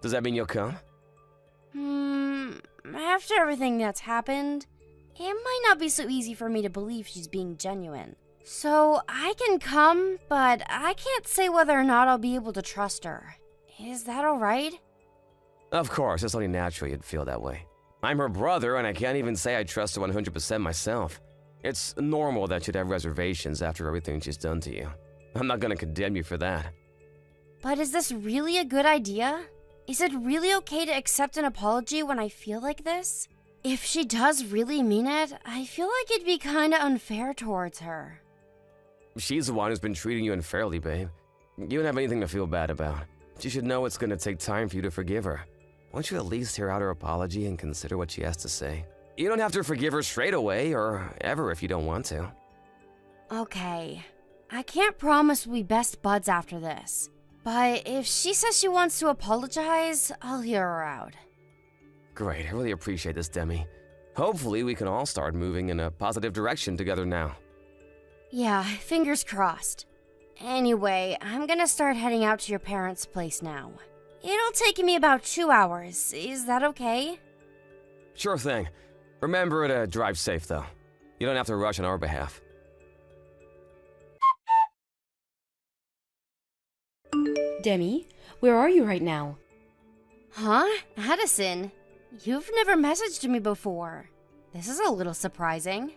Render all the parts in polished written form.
Does that mean you'll come? After everything that's happened, it might not be so easy for me to believe she's being genuine. So I can come, but I can't say whether or not I'll be able to trust her. Is that alright? Of course, it's only natural you'd feel that way. I'm her brother, and I can't even say I trust her 100% myself. It's normal that you'd have reservations after everything she's done to you. I'm not gonna condemn you for that. But is this really a good idea? Is it really okay to accept an apology when I feel like this? If she does really mean it, I feel like it'd be kinda unfair towards her. She's the one who's been treating you unfairly, babe. You don't have anything to feel bad about. She should know it's gonna take time for you to forgive her. Won't you at least hear out her apology and consider what she has to say? You don't have to forgive her straight away, or ever if you don't want to. Okay. I can't promise we'll be best buds after this. But if she says she wants to apologize, I'll hear her out. Great, I really appreciate this, Demi. Hopefully we can all start moving in a positive direction together now. Yeah, fingers crossed. Anyway, I'm gonna start heading out to your parents' place now. It'll take me about 2 hours. Is that okay? Sure thing. Remember to drive safe, though. You don't have to rush on our behalf. Demi, where are you right now? Huh? Addison, you've never messaged me before. This is a little surprising.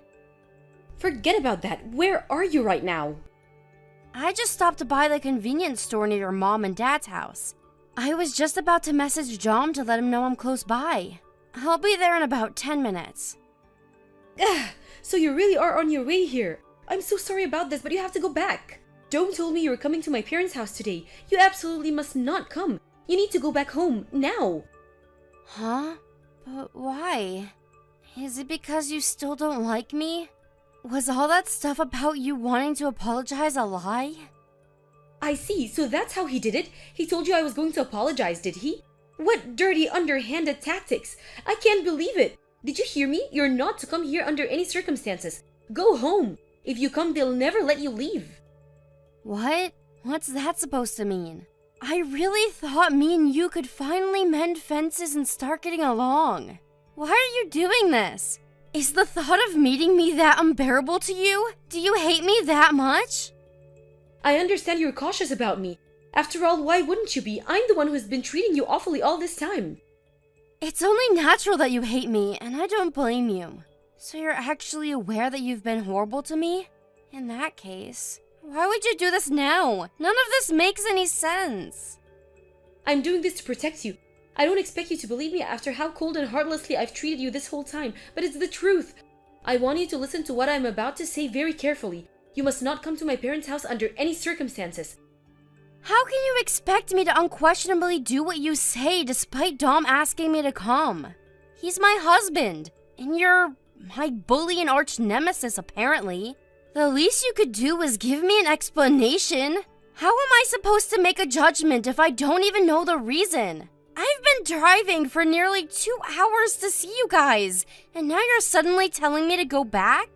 Forget about that. Where are you right now? I just stopped by the convenience store near your mom and dad's house. I was just about to message John to let him know I'm close by. I'll be there in about 10 minutes. So you really are on your way here. I'm so sorry about this, but you have to go back. Dome told me you were coming to my parents' house today. You absolutely must not come. You need to go back home, now. Huh? But why? Is it because you still don't like me? Was all that stuff about you wanting to apologize a lie? I see, so that's how he did it? He told you I was going to apologize, did he? What dirty, underhanded tactics! I can't believe it! Did you hear me? You're not to come here under any circumstances. Go home! If you come, they'll never let you leave. What? What's that supposed to mean? I really thought me and you could finally mend fences and start getting along. Why are you doing this? Is the thought of meeting me that unbearable to you? Do you hate me that much? I understand you're cautious about me. After all, why wouldn't you be? I'm the one who's been treating you awfully all this time. It's only natural that you hate me, and I don't blame you. So you're actually aware that you've been horrible to me? In that case, why would you do this now? None of this makes any sense. I'm doing this to protect you. I don't expect you to believe me after how cold and heartlessly I've treated you this whole time, but it's the truth. I want you to listen to what I'm about to say very carefully. You must not come to my parents' house under any circumstances. How can you expect me to unquestionably do what you say despite Dom asking me to come? He's my husband, and you're my bully and arch nemesis, apparently. The least you could do is give me an explanation. How am I supposed to make a judgment if I don't even know the reason? I've been driving for nearly 2 hours to see you guys, and now you're suddenly telling me to go back?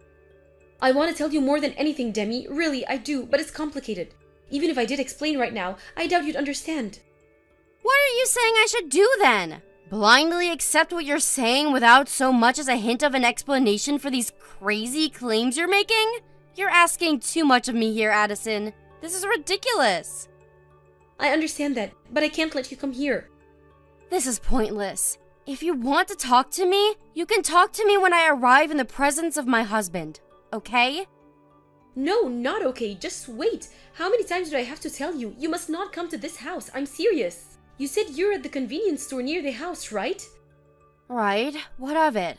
I want to tell you more than anything, Demi. Really, I do, but it's complicated. Even if I did explain right now, I doubt you'd understand. What are you saying I should do then? Blindly accept what you're saying without so much as a hint of an explanation for these crazy claims you're making? You're asking too much of me here, Addison. This is ridiculous. I understand that, but I can't let you come here. This is pointless. If you want to talk to me, you can talk to me when I arrive in the presence of my husband, okay? No, not okay. Just wait. How many times do I have to tell you? You must not come to this house. I'm serious. You said you're at the convenience store near the house, right? Right. What of it?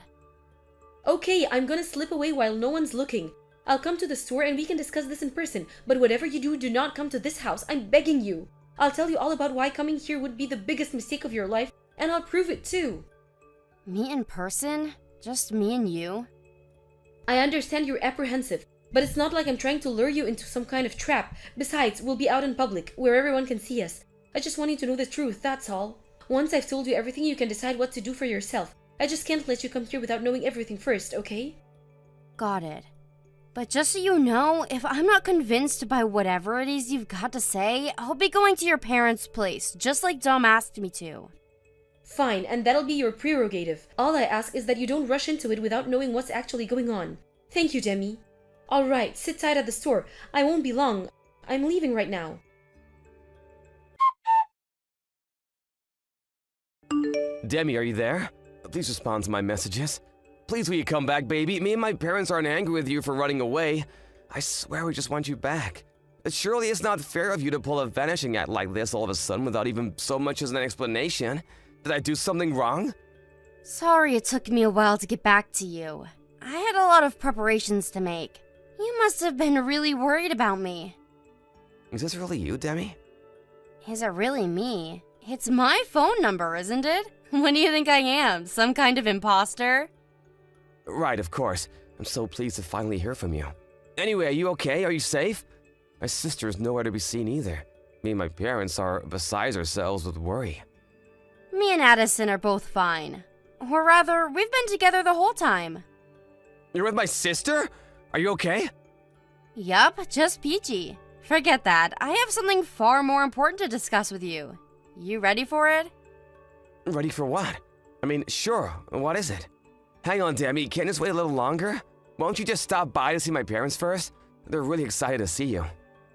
Okay, I'm gonna slip away while no one's looking. I'll come to the store and we can discuss this in person. But whatever you do, do not come to this house. I'm begging you. I'll tell you all about why coming here would be the biggest mistake of your life, and I'll prove it too. Me in person? Just me and you? I understand you're apprehensive, but it's not like I'm trying to lure you into some kind of trap. Besides, we'll be out in public, where everyone can see us. I just want you to know the truth, that's all. Once I've told you everything, you can decide what to do for yourself. I just can't let you come here without knowing everything first, okay? Got it. But just so you know, if I'm not convinced by whatever it is you've got to say, I'll be going to your parents' place, just like Dom asked me to. Fine, and that'll be your prerogative. All I ask is that you don't rush into it without knowing what's actually going on. Thank you, Demi. Alright, sit tight at the store. I won't be long. I'm leaving right now. Demi, are you there? Please respond to my messages. Please will you come back, baby? Me and my parents aren't angry with you for running away. I swear we just want you back. Surely it's not fair of you to pull a vanishing act like this all of a sudden without even so much as an explanation. Did I do something wrong? Sorry it took me a while to get back to you. I had a lot of preparations to make. You must have been really worried about me. Is this really you, Demi? Is it really me? It's my phone number, isn't it? What do you think I am? Some kind of imposter? Right, of course. I'm so pleased to finally hear from you. Anyway, are you okay? Are you safe? My sister is nowhere to be seen either. Me and my parents are beside ourselves with worry. Me and Addison are both fine. Or rather, we've been together the whole time. You're with my sister? Are you okay? Yup, just peachy. Forget that. I have something far more important to discuss with you. You ready for it? Ready for what? I mean, sure. What is it? Hang on, Demi. Can't this wait a little longer? Won't you just stop by to see my parents first? They're really excited to see you.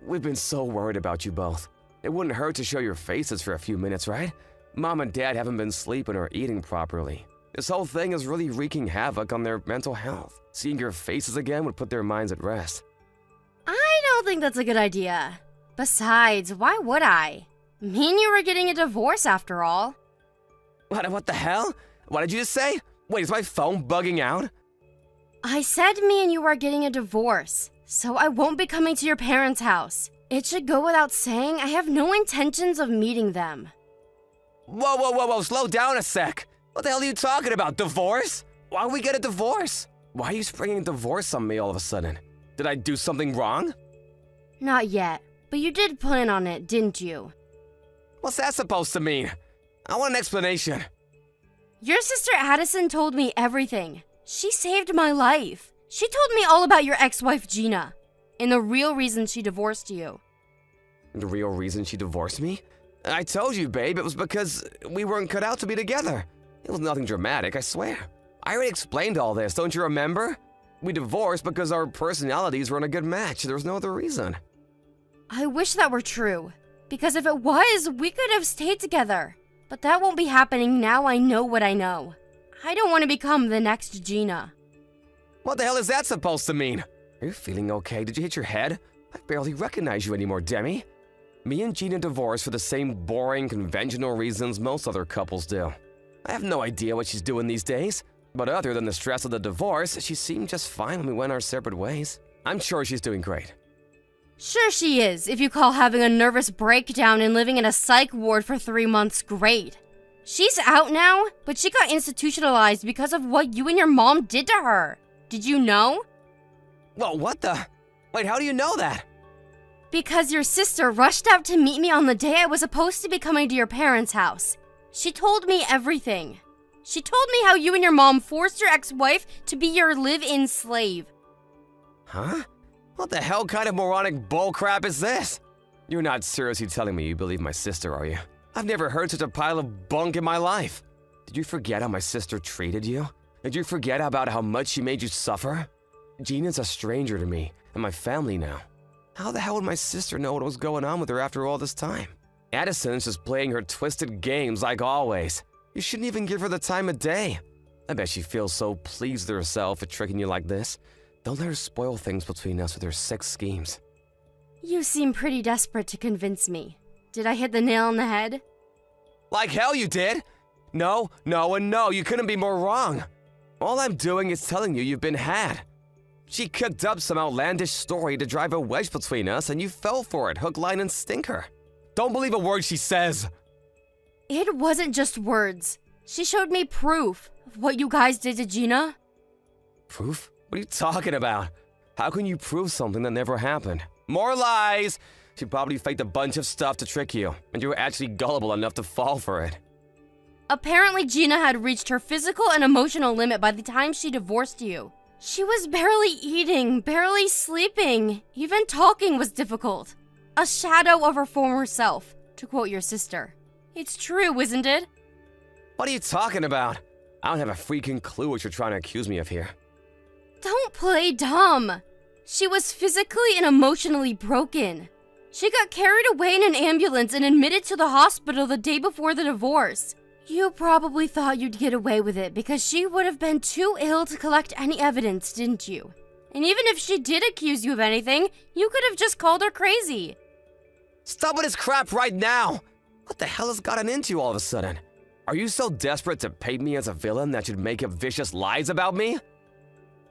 We've been so worried about you both. It wouldn't hurt to show your faces for a few minutes, right? Mom and Dad haven't been sleeping or eating properly. This whole thing is really wreaking havoc on their mental health. Seeing your faces again would put their minds at rest. I don't think that's a good idea. Besides, why would I? Me and you were getting a divorce after all. What the hell? What did you just say? Wait, is my phone bugging out? I said me and you are getting a divorce, so I won't be coming to your parents' house. It should go without saying I have no intentions of meeting them. Whoa, slow down a sec. What the hell are you talking about? Divorce? Why would we get a divorce? Why are you springing divorce on me all of a sudden? Did I do something wrong? Not yet, but you did plan on it, didn't you? What's that supposed to mean? I want an explanation. Your sister Addison told me everything. She saved my life. She told me all about your ex-wife Gina, and the real reason she divorced you. The real reason she divorced me? I told you, babe, it was because we weren't cut out to be together. It was nothing dramatic, I swear. I already explained all this, don't you remember? We divorced because our personalities weren't a good match. There was no other reason. I wish that were true, because if it was, we could have stayed together. But that won't be happening now I know what I know. I don't want to become the next Gina. What the hell is that supposed to mean? Are you feeling okay? Did you hit your head? I barely recognize you anymore, Demi. Me and Gina divorced for the same boring, conventional reasons most other couples do. I have no idea what she's doing these days, but other than the stress of the divorce, she seemed just fine when we went our separate ways. I'm sure she's doing great. Sure she is, if you call having a nervous breakdown and living in a psych ward for 3 months great. She's out now, but she got institutionalized because of what you and your mom did to her. Did you know? Whoa, what the? Wait, how do you know that? Because your sister rushed out to meet me on the day I was supposed to be coming to your parents' house. She told me everything. She told me how you and your mom forced your ex-wife to be your live-in slave. Huh? What the hell kind of moronic bullcrap is this? You're not seriously telling me you believe my sister, are you? I've never heard such a pile of bunk in my life. Did you forget how my sister treated you? Did you forget about how much she made you suffer? Gina's a stranger to me and my family now. How the hell would my sister know what was going on with her after all this time? Addison's just playing her twisted games like always. You shouldn't even give her the time of day. I bet she feels so pleased with herself at tricking you like this. Don't let her spoil things between us with her sick schemes. You seem pretty desperate to convince me. Did I hit the nail on the head? Like hell you did! No, and no, you couldn't be more wrong. All I'm doing is telling you you've been had. She cooked up some outlandish story to drive a wedge between us and you fell for it, hook, line, and sinker. Don't believe a word she says. It wasn't just words. She showed me proof of what you guys did to Gina. Proof? What are you talking about? How can you prove something that never happened? More lies! She probably faked a bunch of stuff to trick you, and you were actually gullible enough to fall for it. Apparently Gina had reached her physical and emotional limit by the time she divorced you. She was barely eating, barely sleeping. Even talking was difficult. A shadow of her former self, to quote your sister. It's true, isn't it? What are you talking about? I don't have a freaking clue what you're trying to accuse me of here. Don't play dumb. She was physically and emotionally broken. She got carried away in an ambulance and admitted to the hospital the day before the divorce. You probably thought you'd get away with it because she would have been too ill to collect any evidence, didn't you? And even if she did accuse you of anything, you could have just called her crazy. Stop with this crap right now! What the hell has gotten into you all of a sudden? Are you so desperate to paint me as a villain that you'd make up vicious lies about me?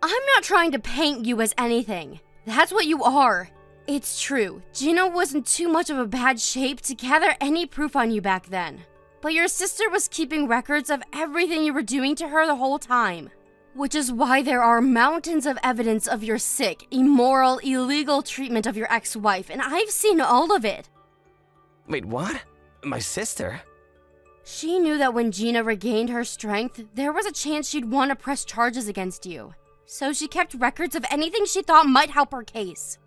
I'm not trying to paint you as anything. That's what you are. It's true, Gina was in too much of a bad shape to gather any proof on you back then. But your sister was keeping records of everything you were doing to her the whole time. Which is why there are mountains of evidence of your sick, immoral, illegal treatment of your ex-wife, and I've seen all of it. Wait, what? My sister? She knew that when Gina regained her strength, there was a chance she'd want to press charges against you. So she kept records of anything she thought might help her case.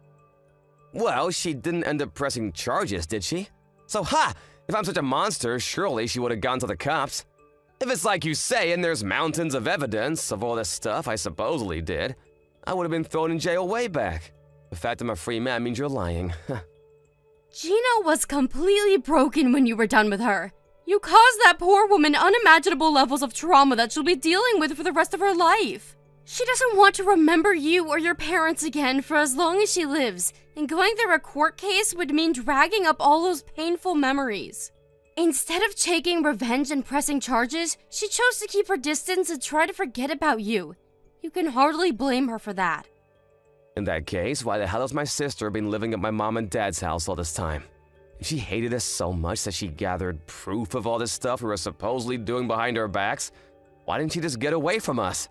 Well, she didn't end up pressing charges, did she? So, if I'm such a monster, surely she would have gone to the cops. If it's like you say and there's mountains of evidence of all this stuff I supposedly did, I would have been thrown in jail way back. The fact I'm a free man means you're lying. Gina was completely broken when you were done with her. You caused that poor woman unimaginable levels of trauma that she'll be dealing with for the rest of her life. She doesn't want to remember you or your parents again for as long as she lives, and going through a court case would mean dragging up all those painful memories. Instead of taking revenge and pressing charges, she chose to keep her distance and try to forget about you. You can hardly blame her for that. In that case, why the hell has my sister been living at my mom and dad's house all this time? If she hated us so much that she gathered proof of all this stuff we were supposedly doing behind our backs, why didn't she just get away from us?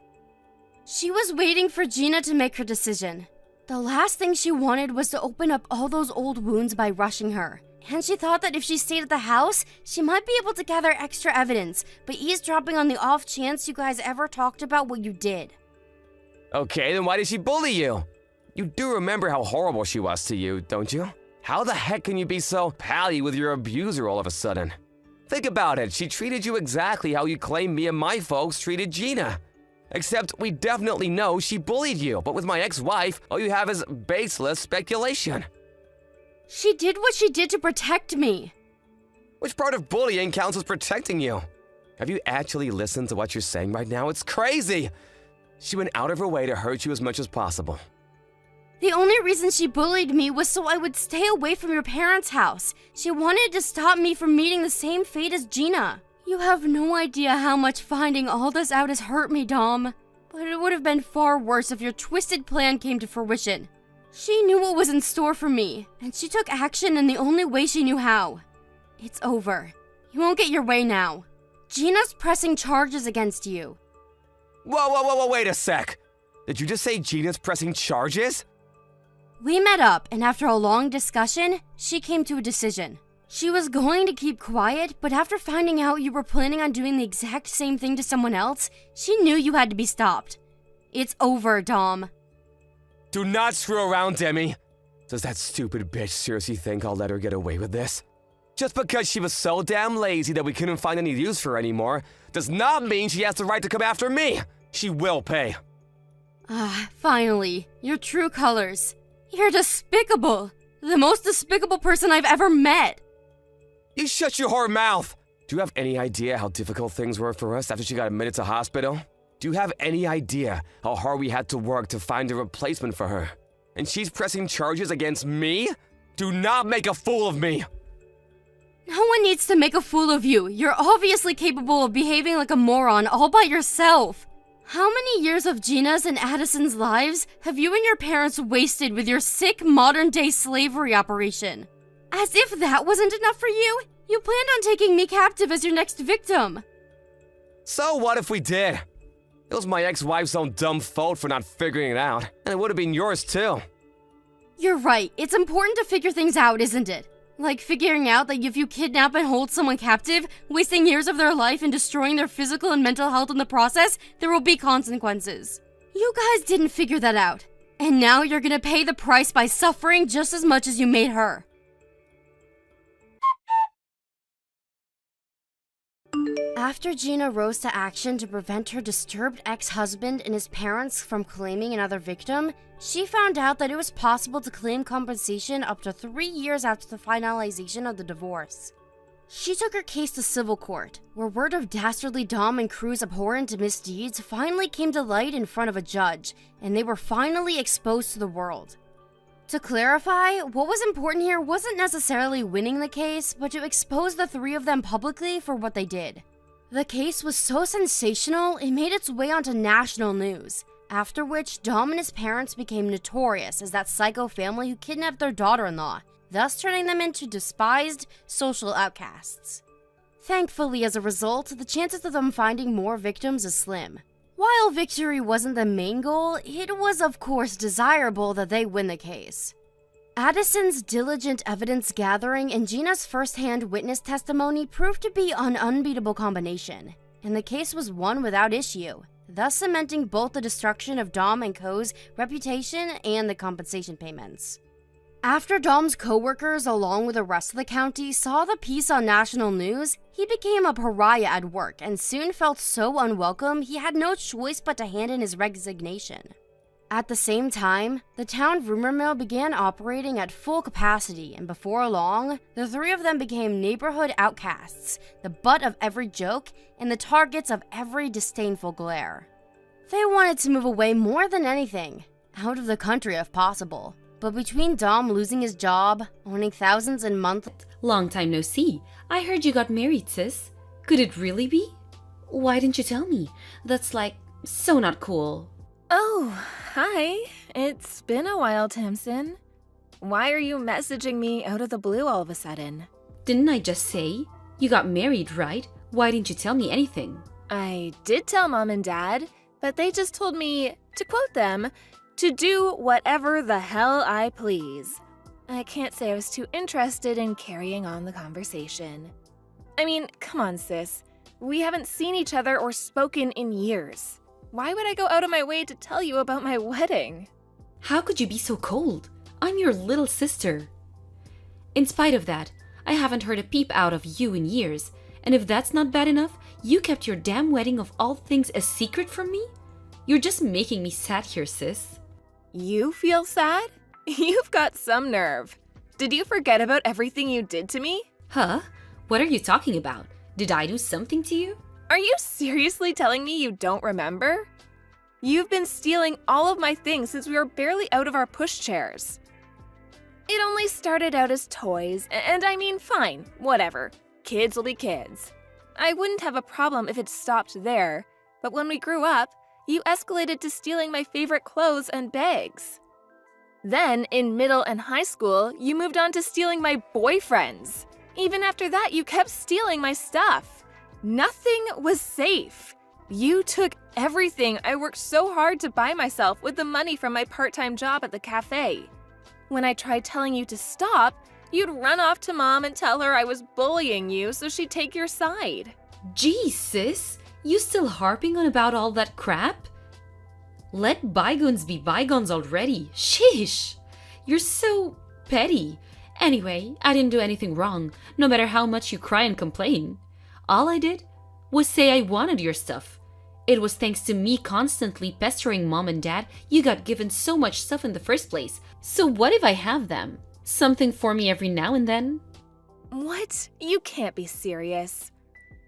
She was waiting for Gina to make her decision. The last thing she wanted was to open up all those old wounds by rushing her. And she thought that if she stayed at the house, she might be able to gather extra evidence, by eavesdropping on the off chance you guys ever talked about what you did. Okay, then why did she bully you? You do remember how horrible she was to you, don't you? How the heck can you be so pally with your abuser all of a sudden? Think about it, she treated you exactly how you claim me and my folks treated Gina. Except we definitely know she bullied you, but with my ex-wife, all you have is baseless speculation. She did what she did to protect me. Which part of bullying counts as protecting you? Have you actually listened to what you're saying right now? It's crazy! She went out of her way to hurt you as much as possible. The only reason she bullied me was so I would stay away from your parents' house. She wanted to stop me from meeting the same fate as Gina. You have no idea how much finding all this out has hurt me, Dom. But it would have been far worse if your twisted plan came to fruition. She knew what was in store for me, and she took action in the only way she knew how. It's over. You won't get your way now. Gina's pressing charges against you. Whoa, wait a sec. Did you just say Gina's pressing charges? We met up, and after a long discussion, she came to a decision. She was going to keep quiet, but after finding out you were planning on doing the exact same thing to someone else, she knew you had to be stopped. It's over, Dom. Do not screw around, Demi. Does that stupid bitch seriously think I'll let her get away with this? Just because she was so damn lazy that we couldn't find any use for her anymore, does not mean she has the right to come after me. She will pay. Finally, your true colors. You're despicable. The most despicable person I've ever met. You shut your whore mouth! Do you have any idea how difficult things were for us after she got admitted to hospital? Do you have any idea how hard we had to work to find a replacement for her? And she's pressing charges against me? Do not make a fool of me! No one needs to make a fool of you. You're obviously capable of behaving like a moron all by yourself. How many years of Gina's and Addison's lives have you and your parents wasted with your sick modern-day slavery operation? As if that wasn't enough for you, you planned on taking me captive as your next victim. So what if we did? It was my ex-wife's own dumb fault for not figuring it out, and it would have been yours too. You're right, it's important to figure things out, isn't it? Like figuring out that if you kidnap and hold someone captive, wasting years of their life and destroying their physical and mental health in the process, there will be consequences. You guys didn't figure that out. And now you're gonna pay the price by suffering just as much as you made her. After Gina rose to action to prevent her disturbed ex-husband and his parents from claiming another victim, she found out that it was possible to claim compensation up to 3 years after the finalization of the divorce. She took her case to civil court, where word of dastardly Dom and Crew's abhorrent misdeeds finally came to light in front of a judge, and they were finally exposed to the world. To clarify, what was important here wasn't necessarily winning the case, but to expose the three of them publicly for what they did. The case was so sensational, it made its way onto national news, after which Dom and his parents became notorious as that psycho family who kidnapped their daughter-in-law, thus turning them into despised social outcasts. Thankfully, as a result, the chances of them finding more victims is slim. While victory wasn't the main goal, it was of course desirable that they win the case. Addison's diligent evidence gathering and Gina's first-hand witness testimony proved to be an unbeatable combination, and the case was won without issue, thus cementing both the destruction of Dom and Co.'s reputation and the compensation payments. After Dom's co-workers, along with the rest of the county, saw the piece on national news, he became a pariah at work and soon felt so unwelcome he had no choice but to hand in his resignation. At the same time, the town rumor mill began operating at full capacity, and before long, the three of them became neighborhood outcasts, the butt of every joke, and the targets of every disdainful glare. They wanted to move away more than anything, out of the country if possible. But between Dom losing his job, owning thousands in monthly— Long time no see. I heard you got married, sis. Could it really be? Why didn't you tell me? That's like, so not cool. Oh, hi. It's been a while, Tamsin. Why are you messaging me out of the blue all of a sudden? Didn't I just say? You got married, right? Why didn't you tell me anything? I did tell Mom and Dad, but they just told me, to quote them, to do whatever the hell I please. I can't say I was too interested in carrying on the conversation. I mean, come on, sis. We haven't seen each other or spoken in years. Why would I go out of my way to tell you about my wedding? How could you be so cold? I'm your little sister. In spite of that, I haven't heard a peep out of you in years, and if that's not bad enough, you kept your damn wedding of all things a secret from me? You're just making me sad here, sis. You feel sad? You've got some nerve. Did you forget about everything you did to me? Huh? What are you talking about? Did I do something to you? Are you seriously telling me you don't remember? You've been stealing all of my things since we were barely out of our pushchairs. It only started out as toys, and I mean, fine, whatever. Kids will be kids. I wouldn't have a problem if it stopped there, but when we grew up, you escalated to stealing my favorite clothes and bags. Then, in middle and high school, you moved on to stealing my boyfriends. Even after that, you kept stealing my stuff. Nothing was safe. You took everything I worked so hard to buy myself with the money from my part-time job at the cafe. When I tried telling you to stop, you'd run off to Mom and tell her I was bullying you so she'd take your side. Gee, sis, you still harping on about all that crap? Let bygones be bygones already. Sheesh! You're so petty. Anyway, I didn't do anything wrong, no matter how much you cry and complain. All I did was say I wanted your stuff. It was thanks to me constantly pestering Mom and Dad you got given so much stuff in the first place. So what if I have them? Something for me every now and then? What? You can't be serious.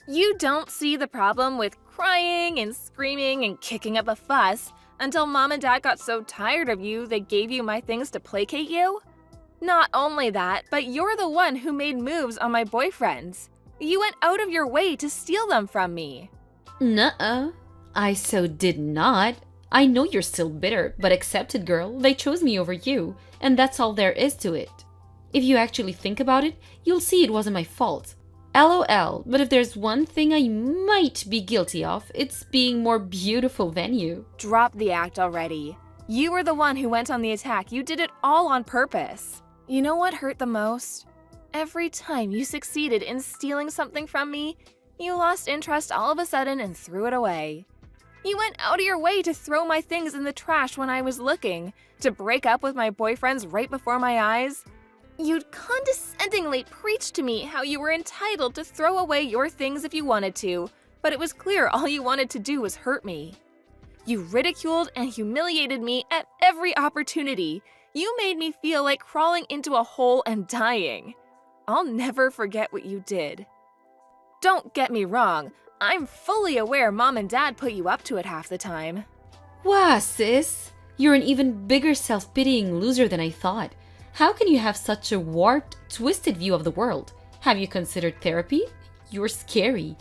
You don't see the problem with crying and screaming and kicking up a fuss until Mom and Dad got so tired of you they gave you my things to placate you? Not only that, but you're the one who made moves on my boyfriends. You went out of your way to steal them from me. Nuh-uh. I so did not. I know you're still bitter, but accept it, girl. They chose me over you, and that's all there is to it. If you actually think about it, you'll see it wasn't my fault. LOL, but if there's one thing I might be guilty of, it's being more beautiful than you. Drop the act already. You were the one who went on the attack. You did it all on purpose. You know what hurt the most? Every time you succeeded in stealing something from me, you lost interest all of a sudden and threw it away. You went out of your way to throw my things in the trash when I was looking, to break up with my boyfriends right before my eyes. You'd condescendingly preach to me how you were entitled to throw away your things if you wanted to, but it was clear all you wanted to do was hurt me. You ridiculed and humiliated me at every opportunity. You made me feel like crawling into a hole and dying. I'll never forget what you did. Don't get me wrong, I'm fully aware Mom and Dad put you up to it half the time. Wow, sis! You're an even bigger self-pitying loser than I thought. How can you have such a warped, twisted view of the world? Have you considered therapy? You're scary.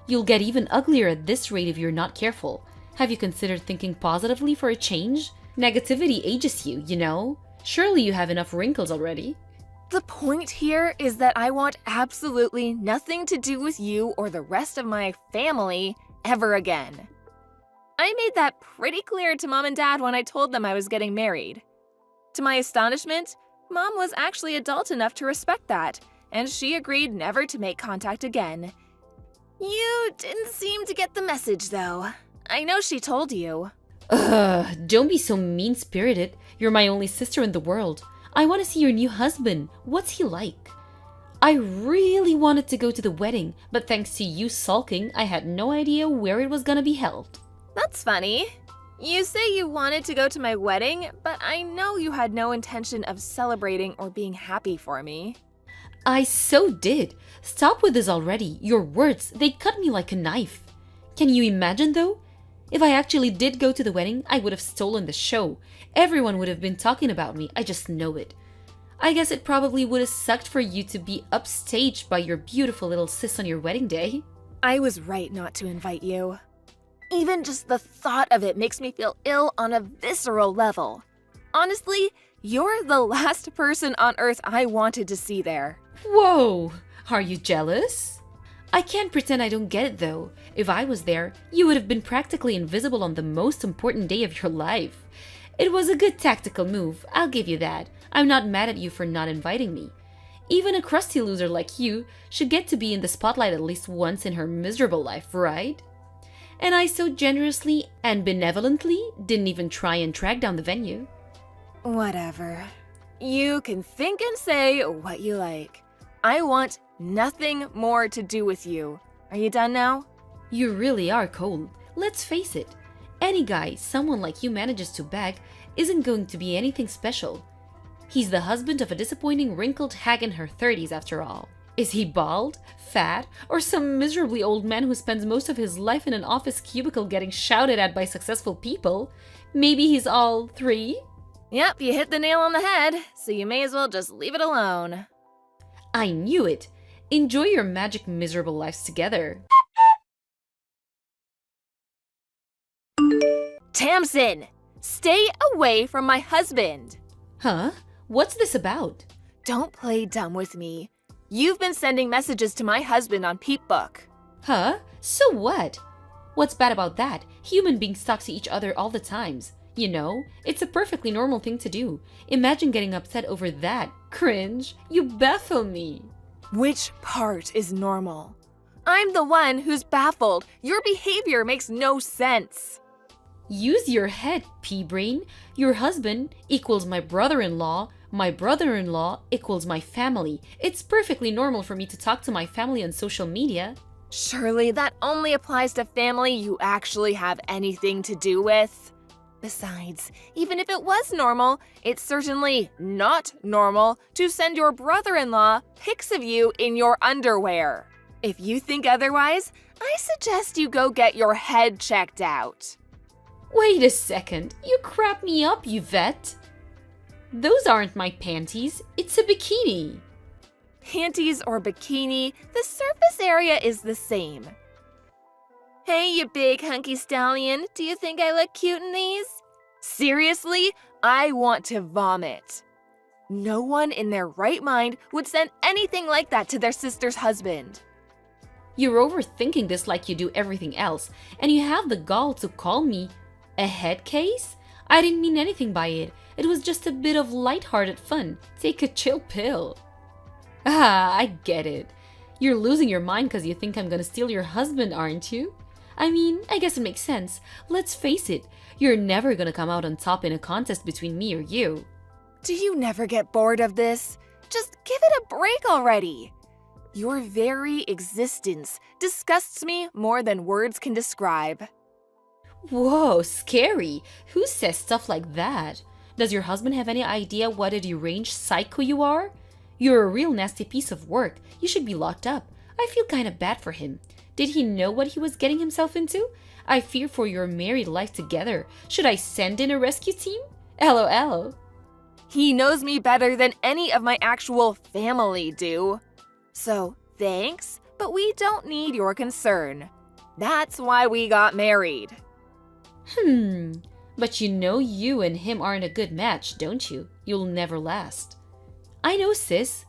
You'll get even uglier at this rate if you're not careful. Have you considered thinking positively for a change? Negativity ages you, you know? Surely you have enough wrinkles already. The point here is that I want absolutely nothing to do with you or the rest of my family ever again. I made that pretty clear to Mom and Dad when I told them I was getting married. To my astonishment, Mom was actually adult enough to respect that, and she agreed never to make contact again. You didn't seem to get the message, though. I know she told you. Ugh, don't be so mean-spirited. You're my only sister in the world. I want to see your new husband. What's he like? I really wanted to go to the wedding, but thanks to you sulking, I had no idea where it was gonna be held. That's funny. You say you wanted to go to my wedding, but I know you had no intention of celebrating or being happy for me. I so did. Stop with this already. Your words, they cut me like a knife. Can you imagine though? If I actually did go to the wedding, I would have stolen the show. Everyone would have been talking about me, I just know it. I guess it probably would have sucked for you to be upstaged by your beautiful little sis on your wedding day. I was right not to invite you. Even just the thought of it makes me feel ill on a visceral level. Honestly, you're the last person on earth I wanted to see there. Whoa! Are you jealous? I can't pretend I don't get it though. If I was there, you would have been practically invisible on the most important day of your life. It was a good tactical move, I'll give you that. I'm not mad at you for not inviting me. Even a crusty loser like you should get to be in the spotlight at least once in her miserable life, right? And I so generously and benevolently didn't even try and track down the venue. Whatever. You can think and say what you like. I want nothing more to do with you. Are you done now? You really are cold. Let's face it. Any guy someone like you manages to bag isn't going to be anything special. He's the husband of a disappointing wrinkled hag in her 30s after all. Is he bald, fat, or some miserably old man who spends most of his life in an office cubicle getting shouted at by successful people? Maybe he's all three? Yep, you hit the nail on the head, so you may as well just leave it alone. I knew it. Enjoy your magic miserable lives together. Tamsin! Stay away from my husband! Huh? What's this about? Don't play dumb with me. You've been sending messages to my husband on Peepbook. Huh? So what? What's bad about that? Human beings talk to each other all the times. You know, it's a perfectly normal thing to do. Imagine getting upset over that. Cringe. You baffle me. Which part is normal? I'm the one who's baffled. Your behavior makes no sense. Use your head, pea-brain. Your husband equals my brother-in-law. My brother-in-law equals my family. It's perfectly normal for me to talk to my family on social media. Surely that only applies to family you actually have anything to do with. Besides, even if it was normal, it's certainly not normal to send your brother-in-law pics of you in your underwear. If you think otherwise, I suggest you go get your head checked out. Wait a second. You crap me up, you vet. Those aren't my panties. It's a bikini. Panties or bikini, the surface area is the same. Hey, you big hunky stallion, do you think I look cute in these? Seriously, I want to vomit. No one in their right mind would send anything like that to their sister's husband. You're overthinking this like you do everything else, and you have the gall to call me a head case? I didn't mean anything by it. It was just a bit of lighthearted fun. Take a chill pill. Ah, I get it. You're losing your mind because you think I'm gonna steal your husband, aren't you? I mean, I guess it makes sense. Let's face it, you're never gonna come out on top in a contest between me or you. Do you never get bored of this? Just give it a break already. Your very existence disgusts me more than words can describe. Whoa, scary. Who says stuff like that? Does your husband have any idea what a deranged psycho you are? You're a real nasty piece of work. You should be locked up. I feel kinda bad for him. Did he know what he was getting himself into? I fear for your married life together. Should I send in a rescue team? LOL. He knows me better than any of my actual family do. So, thanks, but we don't need your concern. That's why we got married. But you know you and him aren't a good match, don't you? You'll never last. I know, sis.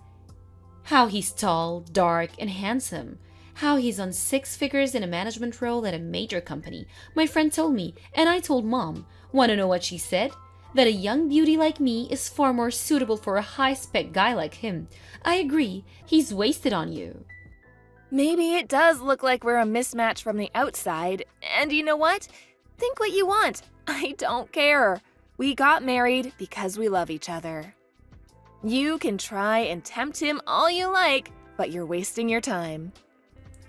How he's tall, dark, and handsome. How he's on 6 figures in a management role at a major company. My friend told me, and I told Mom. Wanna know what she said? That a young beauty like me is far more suitable for a high-spec guy like him. I agree, he's wasted on you. Maybe it does look like we're a mismatch from the outside, and you know what? Think what you want. I don't care. We got married because we love each other. You can try and tempt him all you like, but you're wasting your time.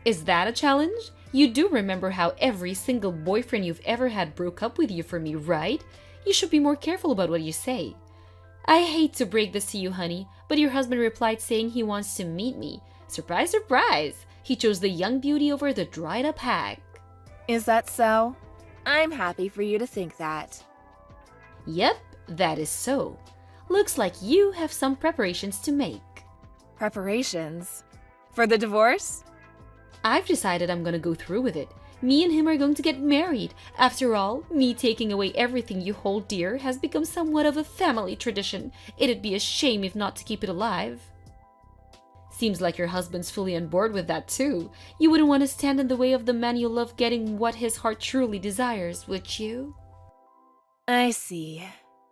Is that a challenge? You do remember how every single boyfriend you've ever had broke up with you for me, right? You should be more careful about what you say. I hate to break this to you, honey, but your husband replied saying he wants to meet me. Surprise, surprise! He chose the young beauty over the dried-up hag. Is that so? I'm happy for you to think that. Yep, that is so. Looks like you have some preparations to make. Preparations? For the divorce? I've decided I'm gonna go through with it. Me and him are going to get married. After all, me taking away everything you hold dear has become somewhat of a family tradition. It'd be a shame if not to keep it alive. Seems like your husband's fully on board with that too. You wouldn't want to stand in the way of the man you love getting what his heart truly desires, would you? I see.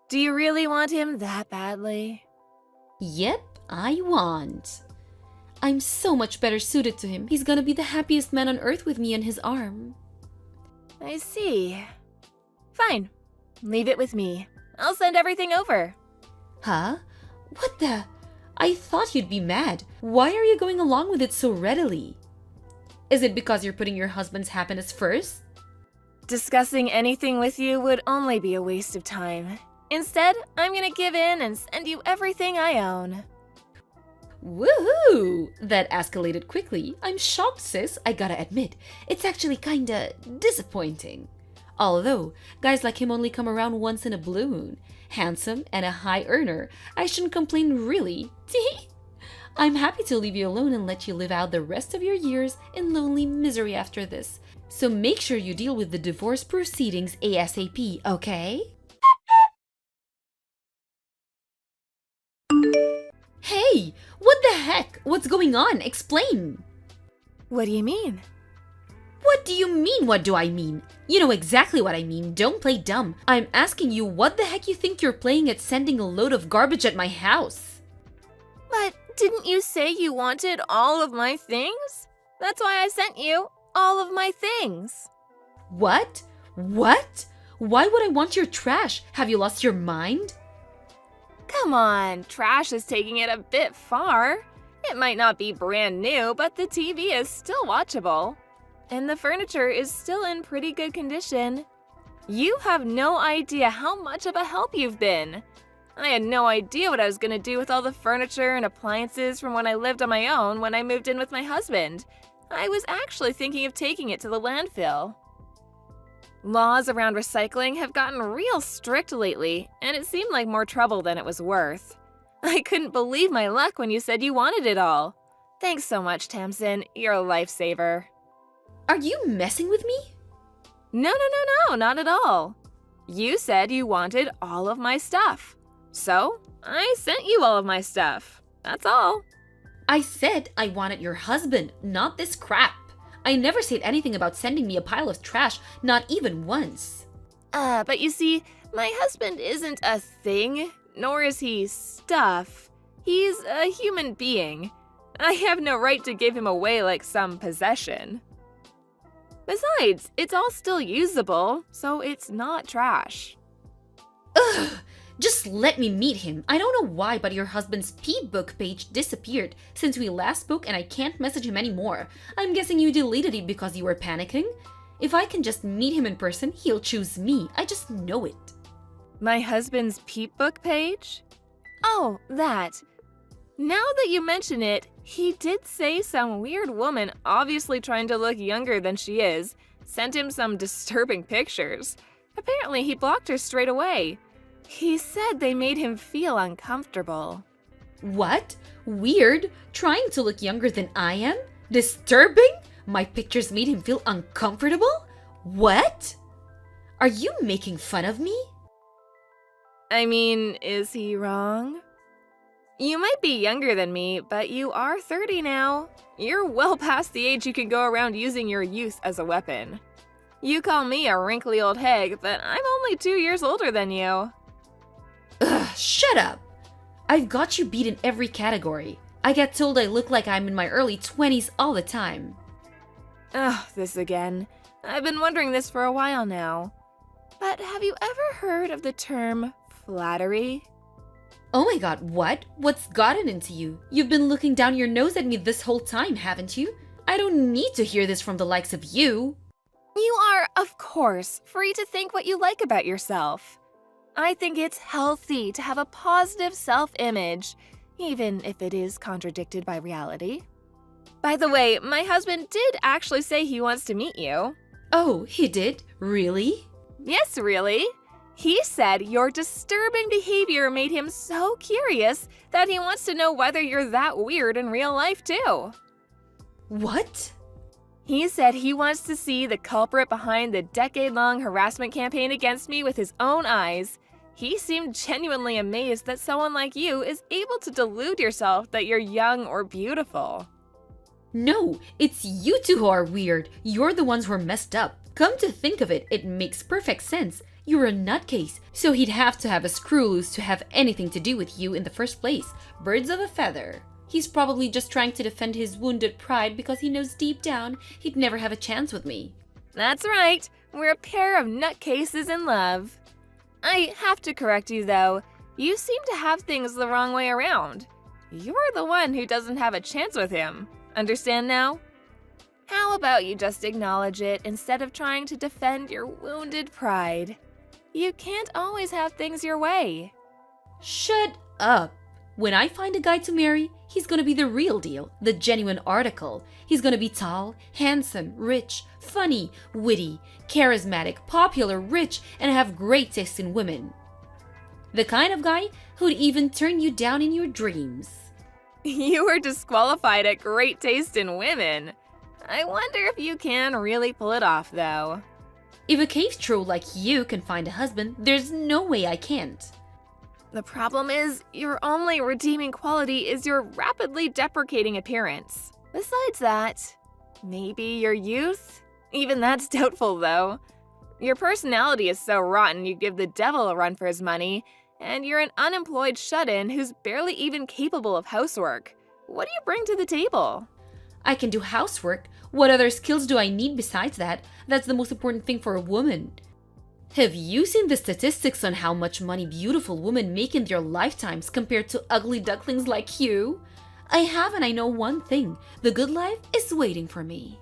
Do you really want him that badly? Yep, I want. I'm so much better suited to him. He's gonna be the happiest man on earth with me in his arm. I see. Fine. Leave it with me. I'll send everything over. Huh? What the? I thought you'd be mad. Why are you going along with it so readily? Is it because you're putting your husband's happiness first? Discussing anything with you would only be a waste of time. Instead, I'm gonna give in and send you everything I own. Woohoo! That escalated quickly. I'm shocked, sis, I gotta admit. It's actually kinda disappointing. Although, guys like him only come around once in a blue moon. Handsome and a high earner. I shouldn't complain, really. Tee. I'm happy to leave you alone and let you live out the rest of your years in lonely misery after this. So make sure you deal with the divorce proceedings ASAP, okay? Hey! What the heck? What's going on? Explain! What do you mean? What do you mean, what do I mean? You know exactly what I mean, don't play dumb. I'm asking you what the heck you think you're playing at sending a load of garbage at my house? But didn't you say you wanted all of my things? That's why I sent you all of my things. What? What? Why would I want your trash? Have you lost your mind? Come on, trash is taking it a bit far. It might not be brand new, but the TV is still watchable. And the furniture is still in pretty good condition. You have no idea how much of a help you've been. I had no idea what I was gonna do with all the furniture and appliances from when I lived on my own when I moved in with my husband. I was actually thinking of taking it to the landfill. Laws around recycling have gotten real strict lately, and it seemed like more trouble than it was worth. I couldn't believe my luck when you said you wanted it all. Thanks so much, Tamsin. You're a lifesaver. Are you messing with me? No, not at all. You said you wanted all of my stuff. So, I sent you all of my stuff. That's all. I said I wanted your husband, not this crap. I never said anything about sending me a pile of trash, not even once. But you see, my husband isn't a thing, nor is he stuff. He's a human being. I have no right to give him away like some possession. Besides, it's all still usable, so it's not trash. Ugh! Just let me meet him. I don't know why, but your husband's Peatbook page disappeared since we last spoke and I can't message him anymore. I'm guessing you deleted it because you were panicking? If I can just meet him in person, he'll choose me. I just know it. My husband's Peatbook page? Oh, that. Now that you mention it, he did say some weird woman, obviously trying to look younger than she is, sent him some disturbing pictures. Apparently, he blocked her straight away. He said they made him feel uncomfortable. What? Weird? Trying to look younger than I am? Disturbing? My pictures made him feel uncomfortable? What? Are you making fun of me? I mean, is he wrong? You might be younger than me, but you are 30 now. You're well past the age you can go around using your youth as a weapon. You call me a wrinkly old hag, but I'm only 2 years older than you. Ugh, shut up! I've got you beat in every category. I get told I look like I'm in my early 20s all the time. Ugh, this again. I've been wondering this for a while now. But have you ever heard of the term flattery? Oh my god, what? What's gotten into you? You've been looking down your nose at me this whole time, haven't you? I don't need to hear this from the likes of you. You are, of course, free to think what you like about yourself. I think it's healthy to have a positive self-image, even if it is contradicted by reality. By the way, my husband did actually say he wants to meet you. Oh, he did? Really? Yes, really. He said your disturbing behavior made him so curious that he wants to know whether you're that weird in real life, too. What? He said he wants to see the culprit behind the decade-long harassment campaign against me with his own eyes. He seemed genuinely amazed that someone like you is able to delude yourself that you're young or beautiful. No, it's you two who are weird. You're the ones who are messed up. Come to think of it, it makes perfect sense. You're a nutcase, so he'd have to have a screw loose to have anything to do with you in the first place. Birds of a feather. He's probably just trying to defend his wounded pride because he knows deep down he'd never have a chance with me. That's right. We're a pair of nutcases in love. I have to correct you, though. You seem to have things the wrong way around. You're the one who doesn't have a chance with him. Understand now? How about you just acknowledge it instead of trying to defend your wounded pride? You can't always have things your way. Shut up. When I find a guy to marry, he's gonna be the real deal, the genuine article. He's gonna be tall, handsome, rich, funny, witty, charismatic, popular, rich, and have great taste in women. The kind of guy who'd even turn you down in your dreams. You were disqualified at great taste in women. I wonder if you can really pull it off, though. If a cave troll like you can find a husband, there's no way I can't. The problem is, your only redeeming quality is your rapidly deprecating appearance. Besides that, maybe your youth? Even that's doubtful, though. Your personality is so rotten you give the devil a run for his money, and you're an unemployed shut-in who's barely even capable of housework. What do you bring to the table? I can do housework. What other skills do I need besides that? That's the most important thing for a woman. Have you seen the statistics on how much money beautiful women make in their lifetimes compared to ugly ducklings like you? I have, and I know one thing. The good life is waiting for me.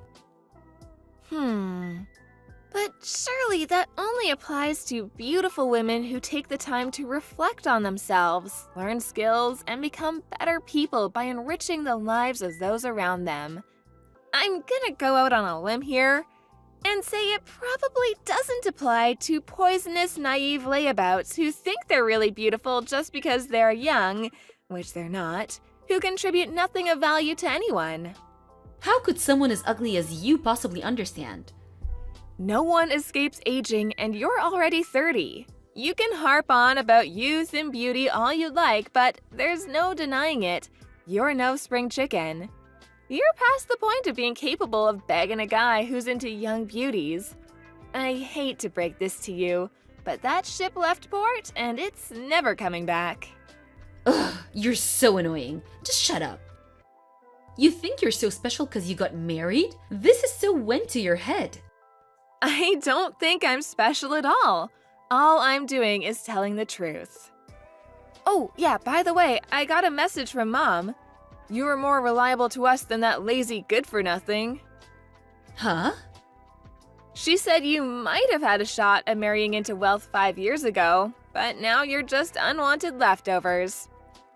But surely that only applies to beautiful women who take the time to reflect on themselves, learn skills, and become better people by enriching the lives of those around them. I'm gonna go out on a limb here and say it probably doesn't apply to poisonous, naive layabouts who think they're really beautiful just because they're young, which they're not, who contribute nothing of value to anyone. How could someone as ugly as you possibly understand? No one escapes aging, and you're already 30. You can harp on about youth and beauty all you'd like, but there's no denying it. You're no spring chicken. You're past the point of being capable of begging a guy who's into young beauties. I hate to break this to you, but that ship left port, and it's never coming back. Ugh, you're so annoying. Just shut up. You think you're so special because you got married? This is so went to your head. I don't think I'm special at all. All I'm doing is telling the truth. Oh, yeah, by the way, I got a message from Mom. You were more reliable to us than that lazy good-for-nothing. Huh? She said you might have had a shot at marrying into wealth 5 years ago, but now you're just unwanted leftovers.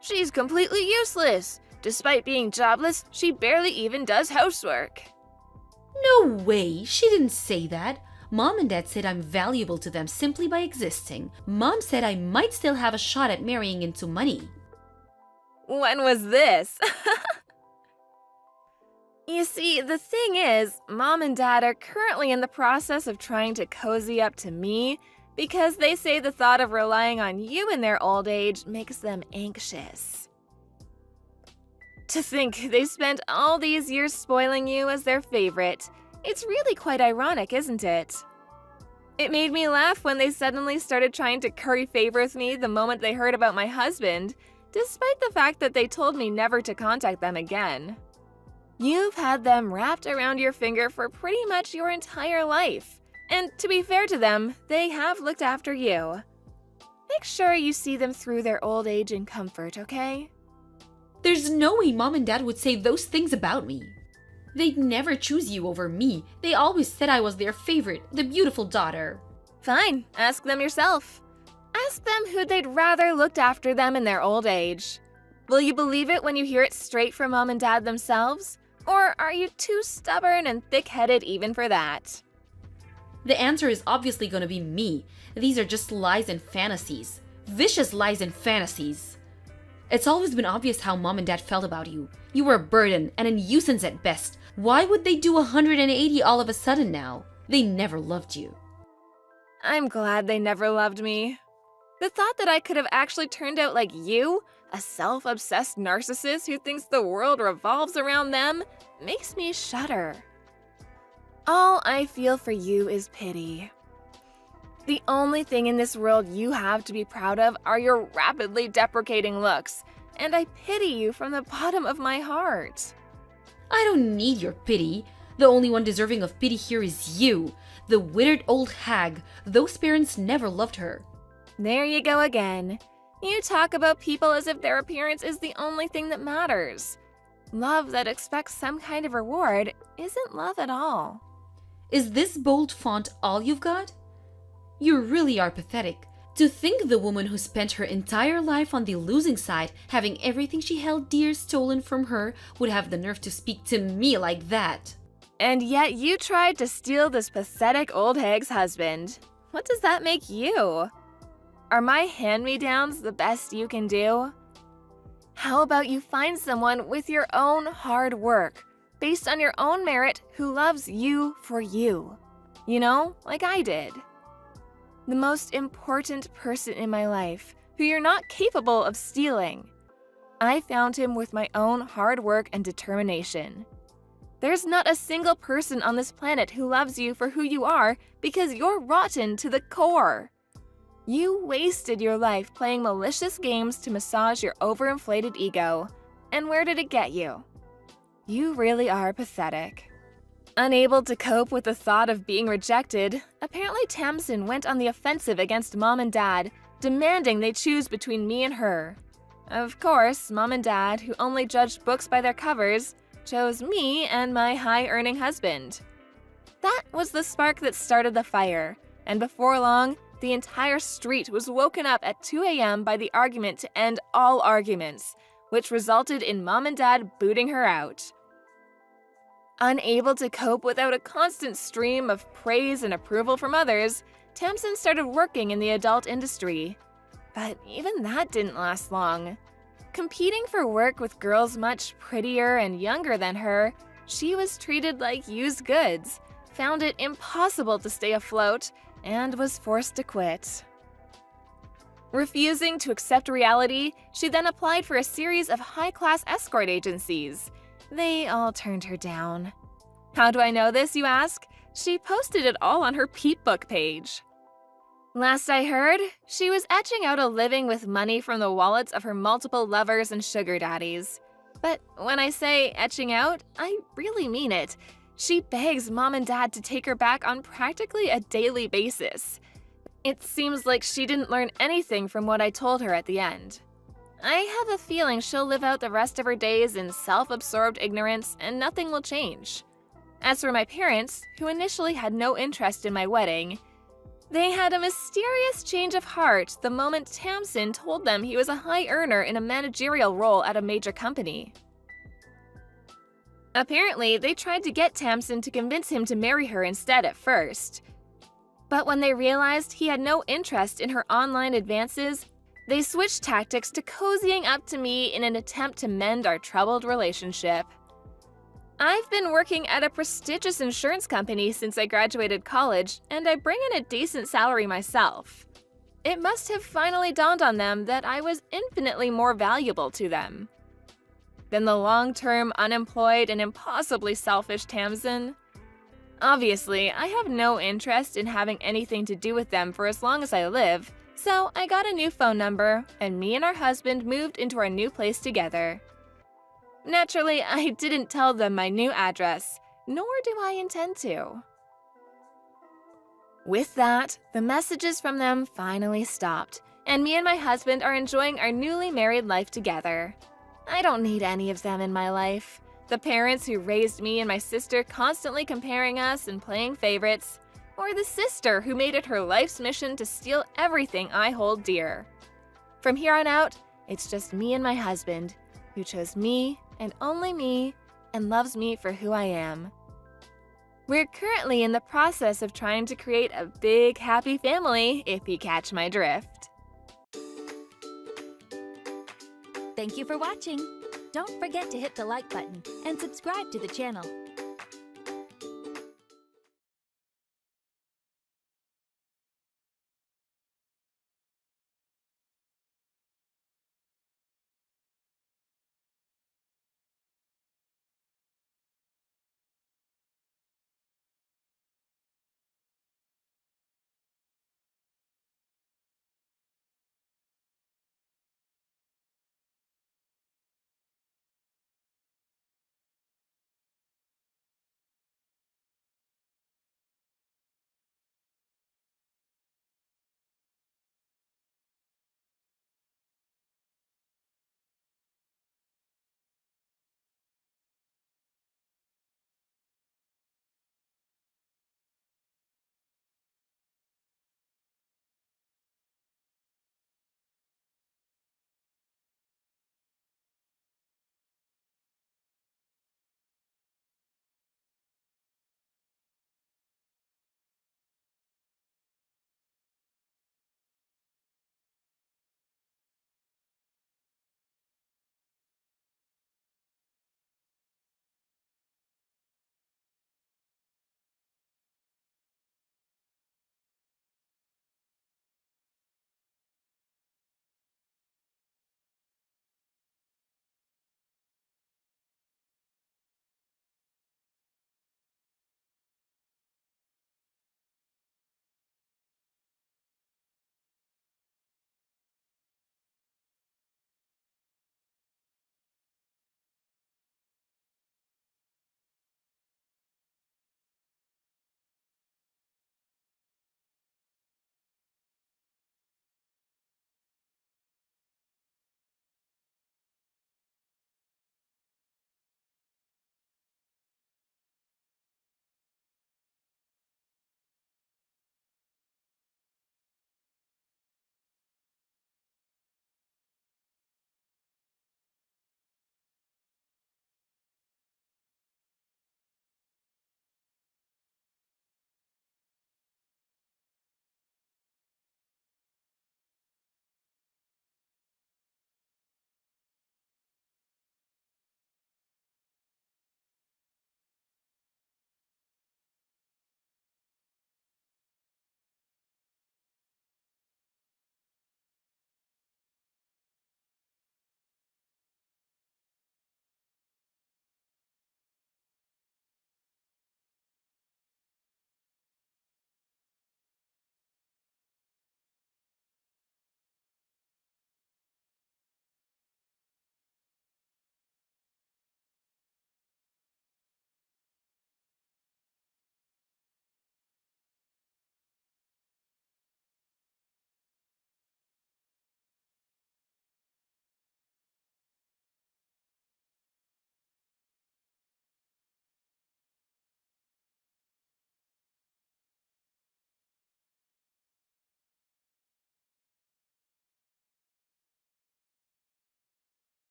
She's completely useless. Despite being jobless, she barely even does housework. No way, she didn't say that. Mom and Dad said I'm valuable to them simply by existing. Mom said I might still have a shot at marrying into money. When was this? You see, the thing is, Mom and Dad are currently in the process of trying to cozy up to me because they say the thought of relying on you in their old age makes them anxious. To think they spent all these years spoiling you as their favorite. It's really quite ironic, isn't it? It made me laugh when they suddenly started trying to curry favor with me the moment they heard about my husband, despite the fact that they told me never to contact them again. You've had them wrapped around your finger for pretty much your entire life. And to be fair to them, they have looked after you. Make sure you see them through their old age in comfort, okay? There's no way Mom and Dad would say those things about me. They'd never choose you over me. They always said I was their favorite, the beautiful daughter. Fine, ask them yourself. Ask them who they'd rather looked after them in their old age. Will you believe it when you hear it straight from Mom and Dad themselves? Or are you too stubborn and thick-headed even for that? The answer is obviously going to be me. These are just lies and fantasies. Vicious lies and fantasies. It's always been obvious how Mom and Dad felt about you. You were a burden and a nuisance at best. Why would they do 180 all of a sudden now? They never loved you. I'm glad they never loved me. The thought that I could have actually turned out like you, a self-obsessed narcissist who thinks the world revolves around them, makes me shudder. All I feel for you is pity. The only thing in this world you have to be proud of are your rapidly deprecating looks, and I pity you from the bottom of my heart. I don't need your pity. The only one deserving of pity here is you, the withered old hag. Those parents never loved her. There you go again. You talk about people as if their appearance is the only thing that matters. Love that expects some kind of reward isn't love at all. Is this bold font all you've got? You really are pathetic. To think the woman who spent her entire life on the losing side, having everything she held dear stolen from her, would have the nerve to speak to me like that. And yet you tried to steal this pathetic old hag's husband. What does that make you? Are my hand-me-downs the best you can do? How about you find someone with your own hard work, based on your own merit, who loves you for you? You know, like I did. The most important person in my life, who you're not capable of stealing. I found him with my own hard work and determination. There's not a single person on this planet who loves you for who you are because you're rotten to the core. You wasted your life playing malicious games to massage your overinflated ego. And where did it get you? You really are pathetic. Unable to cope with the thought of being rejected, apparently Tamsin went on the offensive against Mom and Dad, demanding they choose between me and her. Of course, Mom and Dad, who only judged books by their covers, chose me and my high-earning husband. That was the spark that started the fire, and before long, the entire street was woken up at 2 a.m. by the argument to end all arguments, which resulted in Mom and Dad booting her out. Unable to cope without a constant stream of praise and approval from others, Tamsin started working in the adult industry. But even that didn't last long. Competing for work with girls much prettier and younger than her, she was treated like used goods, found it impossible to stay afloat, and was forced to quit. Refusing to accept reality, she then applied for a series of high-class escort agencies. They all turned her down. How do I know this, you ask? She posted it all on her Peep Book page. Last I heard, she was etching out a living with money from the wallets of her multiple lovers and sugar daddies. But when I say etching out, I really mean it. She begs Mom and Dad to take her back on practically a daily basis. It seems like she didn't learn anything from what I told her at the end. I have a feeling she'll live out the rest of her days in self-absorbed ignorance and nothing will change. As for my parents, who initially had no interest in my wedding, they had a mysterious change of heart the moment Tamsin told them he was a high earner in a managerial role at a major company. Apparently, they tried to get Tamsin to convince him to marry her instead at first. But when they realized he had no interest in her online advances, they switched tactics to cozying up to me in an attempt to mend our troubled relationship. I've been working at a prestigious insurance company since I graduated college, and I bring in a decent salary myself. It must have finally dawned on them that I was infinitely more valuable to them than the long-term unemployed and impossibly selfish Tamsin. Obviously, I have no interest in having anything to do with them for as long as I live, so I got a new phone number, and me and our husband moved into our new place together. Naturally, I didn't tell them my new address, nor do I intend to. With that, the messages from them finally stopped, and me and my husband are enjoying our newly married life together. I don't need any of them in my life. The parents who raised me and my sister constantly comparing us and playing favorites, or the sister who made it her life's mission to steal everything I hold dear. From here on out, it's just me and my husband, who chose me and only me and loves me for who I am. We're currently in the process of trying to create a big, happy family, if you catch my drift. Thank you for watching. Don't forget to hit the like button and subscribe to the channel.